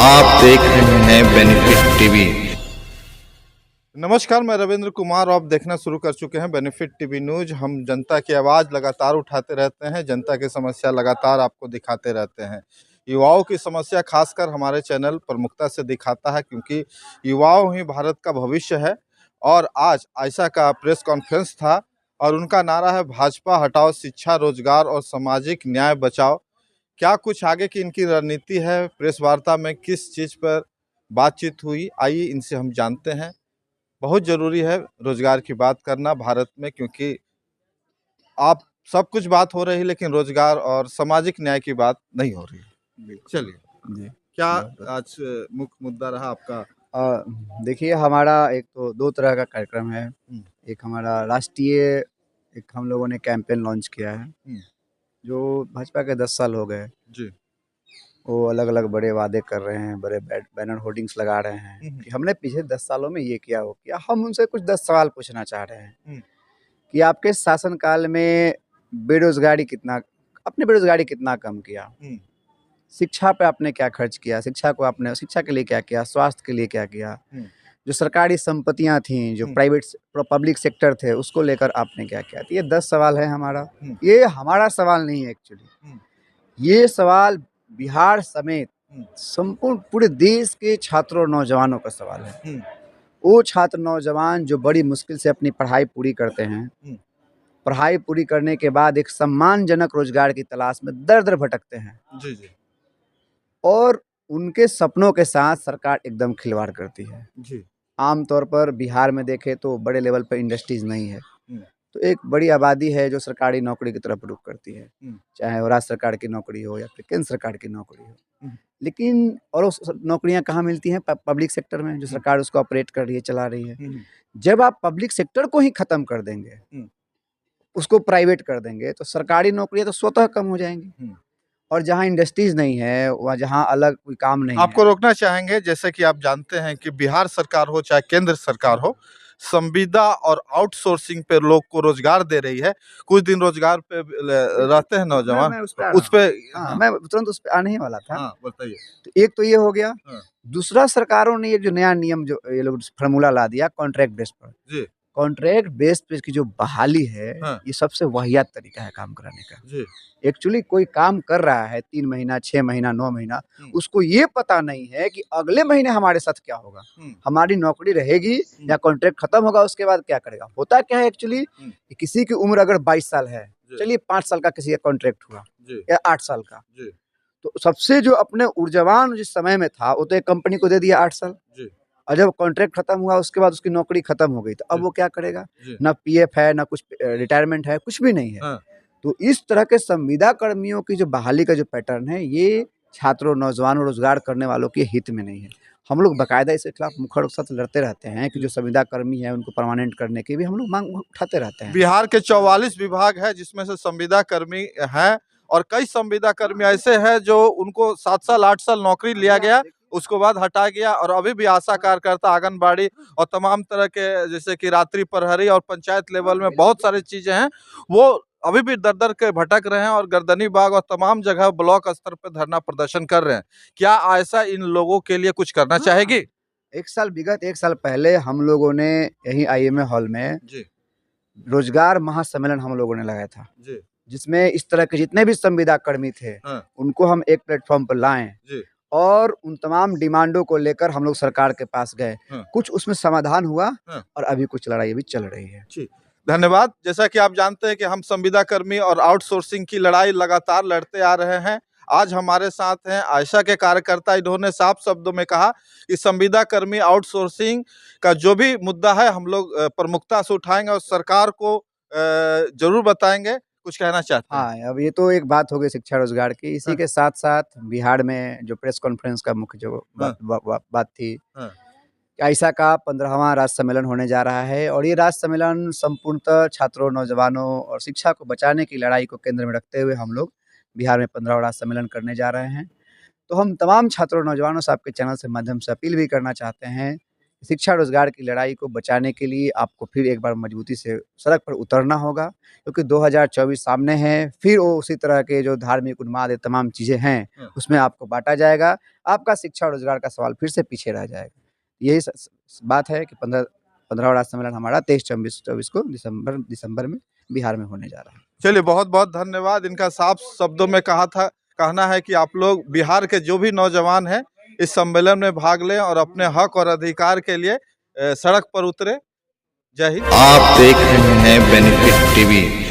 आप देख रहे हैं बेनिफिट टीवी। नमस्कार, मैं रविंद्र कुमार। आप देखना शुरू कर चुके हैं बेनिफिट टीवी न्यूज। हम जनता की आवाज़ लगातार उठाते रहते हैं, जनता की समस्या लगातार आपको दिखाते रहते हैं। युवाओं की समस्या खासकर हमारे चैनल प्रमुखता से दिखाता है, क्योंकि युवाओं ही भारत का भविष्य है। और आज आयशा का प्रेस कॉन्फ्रेंस था और उनका नारा है, भाजपा हटाओ, शिक्षा, रोजगार और सामाजिक न्याय बचाओ। क्या कुछ आगे की इनकी रणनीति है, प्रेस वार्ता में किस चीज़ पर बातचीत हुई, आइए इनसे हम जानते हैं। बहुत ज़रूरी है रोज़गार की बात करना भारत में, क्योंकि आप सब कुछ बात हो रही है लेकिन रोज़गार और सामाजिक न्याय की बात नहीं हो रही है। चलिए, जी। क्या आज मुख्य मुद्दा रहा आपका? अ, देखिए, हमारा एक तो 2 तरह का कार्यक्रम है। एक हमारा राष्ट्रीय एक हम लोगों ने कैंपेन लॉन्च किया है, जो भाजपा के 10 साल हो गए। जी। वो अलग-अलग बड़े वादे कर रहे हैं, बड़े बैनर होर्डिंग्स लगा रहे हैं कि हमने पिछले 10 सालों में ये किया, वो किया। हम उनसे कुछ 10 सवाल पूछना चाह रहे हैं कि आपके शासनकाल में बेरोज़गारी कितना आपने बेरोज़गारी कितना कम किया? शिक्षा पे आपने क्या खर्च किया? शिक्षा के लिए क्या किया? स्वास्थ्य के लिए क्या किया? जो सरकारी संपत्तियाँ थीं, जो पब्लिक सेक्टर थे, उसको लेकर आपने क्या किया? तो ये 10 सवाल है हमारा। ये हमारा सवाल नहीं है एक्चुअली। ये सवाल बिहार समेत संपूर्ण पूरे देश के छात्रों और नौजवानों का सवाल है। वो छात्र नौजवान जो बड़ी मुश्किल से अपनी पढ़ाई पूरी करते हैं, पढ़ाई पूरी करने के बाद एक सम्मानजनक रोज़गार की तलाश में दर-दर भटकते हैं। जी, जी। और उनके सपनों के साथ सरकार एकदम खिलवाड़ करती है। जी। आमतौर पर बिहार में देखें तो बड़े लेवल पर इंडस्ट्रीज़ नहीं है। तो एक बड़ी आबादी है जो सरकारी नौकरी की तरफ रुख करती है, चाहे वो राज्य सरकार की नौकरी हो या फिर केंद्र सरकार की नौकरी हो। लेकिन और वो नौकरियाँ कहाँ मिलती हैं? पब्लिक सेक्टर में, जो सरकार उसको ऑपरेट कर रही है, चला रही है। जब आप पब्लिक सेक्टर को ही ख़त्म कर देंगे, उसको प्राइवेट कर देंगे, तो सरकारी नौकरियाँ तो स्वतः कम हो जाएँगी। और जहाँ इंडस्ट्रीज़ नहीं है, वहाँ जहाँ अलग कोई काम नहीं आपको है। रोकना चाहेंगे, जैसे कि आप जानते हैं कि बिहार सरकार हो चाहे केंद्र सरकार हो, संविदा और आउटसोर्सिंग पे लोग को रोजगार दे रही है। कुछ दिन रोजगार पे रहते हैं नौजवान, मैं उस पे आ उस रहा पे हूँ। हाँ, मैं तुरंत उस पे आने ही वाला था। हाँ, बताइए। तो एक तो ये हो गया। हाँ। दूसरा, सरकारों ने ये जो नया नियम जो ये लोग फ़ॉर्मूला ला दिया कॉन्ट्रैक्ट बेस पर। जी। कॉन्ट्रैक्ट बेस पे की जो बहाली है, हाँ। ये सबसे वाहियात तरीका है काम कराने का। जी। एक्चुअली कोई काम कर रहा है 3 महीना, 6 महीना, 9 महीना, उसको ये पता नहीं है कि अगले महीने हमारे साथ क्या होगा। हमारी नौकरी रहेगी या कॉन्ट्रैक्ट खत्म होगा, उसके बाद क्या करेगा? होता क्या है एक्चुअली कि किसी की उम्र अगर 22 साल है, चलिए 5 साल का किसी का कॉन्ट्रैक्ट हुआ या 8 साल का। तो सबसे जो अपने ऊर्जावान जिस समय में था, वो तो एक कंपनी को दे दिया 8 साल। और जब कॉन्ट्रैक्ट खत्म हुआ, उसके बाद उसकी नौकरी खत्म हो गई, तो अब वो क्या करेगा? ना पीएफ है, ना कुछ रिटायरमेंट है, कुछ भी नहीं है। हाँ। तो इस तरह के संविदा कर्मियों की जो बहाली का जो पैटर्न है, ये छात्रों, नौजवानों, रोजगार करने वालों के हित में नहीं है। हम लोग बाकायदा इसके खिलाफ मुखर साथ लड़ते रहते हैं कि जो संविदा कर्मी है उनको परमानेंट करने की भी हम लोग मांग उठाते रहते हैं। बिहार के 44 विभाग है जिसमें से संविदा कर्मी हैं, और कई संविदा कर्मी ऐसे हैं जो उनको 7 साल 8 साल नौकरी लिया गया, उसके बाद हटा गया, और अभी भी आशा कार्यकर्ता, आंगनबाड़ी और तमाम तरह के, जैसे कि रात्रि प्रहरी और पंचायत लेवल में बहुत सारी चीजें हैं, वो अभी भी दर-दर के भटक रहे हैं और गर्दनी बाग और तमाम जगह ब्लॉक स्तर पर धरना प्रदर्शन कर रहे हैं। क्या ऐसा इन लोगों के लिए कुछ करना चाहेगी? विगत 1 साल पहले हम लोगों ने यही आईएमए हॉल में रोजगार महासम्मेलन हम लोगों ने लगाया था, जिसमें इस तरह के जितने भी संविदा कर्मी थे, उनको हम एक प्लेटफॉर्म पर लाएं और उन तमाम डिमांडों को लेकर हम लोग सरकार के पास गए। कुछ उसमें समाधान हुआ और अभी कुछ लड़ाई अभी चल रही है। धन्यवाद। जैसा कि आप जानते हैं कि हम संविदा कर्मी और आउटसोर्सिंग की लड़ाई लगातार लड़ते आ रहे हैं। आज हमारे साथ हैं आयशा के कार्यकर्ता। इन्होंने साफ शब्दों में कहा कि संविदा कर्मी आउटसोर्सिंग का जो भी मुद्दा है हम लोग प्रमुखता से उठाएंगे और सरकार को जरूर बताएंगे। कुछ कहना चाहते हैं? हाँ, अब ये तो एक बात हो गई शिक्षा रोजगार की। इसी के साथ-साथ बिहार में जो प्रेस कॉन्फ्रेंस का मुख्य जो बात थी, आयशा का 15वां राज्य सम्मेलन होने जा रहा है और ये राज्य सम्मेलन संपूर्णतः छात्रों, नौजवानों और शिक्षा को बचाने की लड़ाई को केंद्र में रखते हुए हम लोग बिहार में 15वां राज्य सम्मेलन करने जा रहे हैं। तो हम तमाम छात्रों, नौजवानों से आपके चैनल से माध्यम से अपील भी करना चाहते हैं शिक्षा रोजगार की लड़ाई को बचाने के लिए आपको फिर एक बार मजबूती से सड़क पर उतरना होगा, क्योंकि 2024 सामने है। फिर वो उसी तरह के जो धार्मिक उन्माद है, तमाम चीज़ें हैं, उसमें आपको बांटा जाएगा। आपका शिक्षा रोजगार का सवाल फिर से पीछे रह जाएगा। यही बात है कि 15वां राज्य सम्मेलन हमारा 23-24 को दिसंबर में बिहार में होने जा रहा है। चलिए, बहुत बहुत धन्यवाद। इनका साफ शब्दों में कहना है कि आप लोग बिहार के जो भी नौजवान हैं इस सम्मेलन में भाग लें और अपने हक और अधिकार के लिए सड़क पर उतरे। जय हिंद। आप देख रहे हैं बेनिफिट टीवी।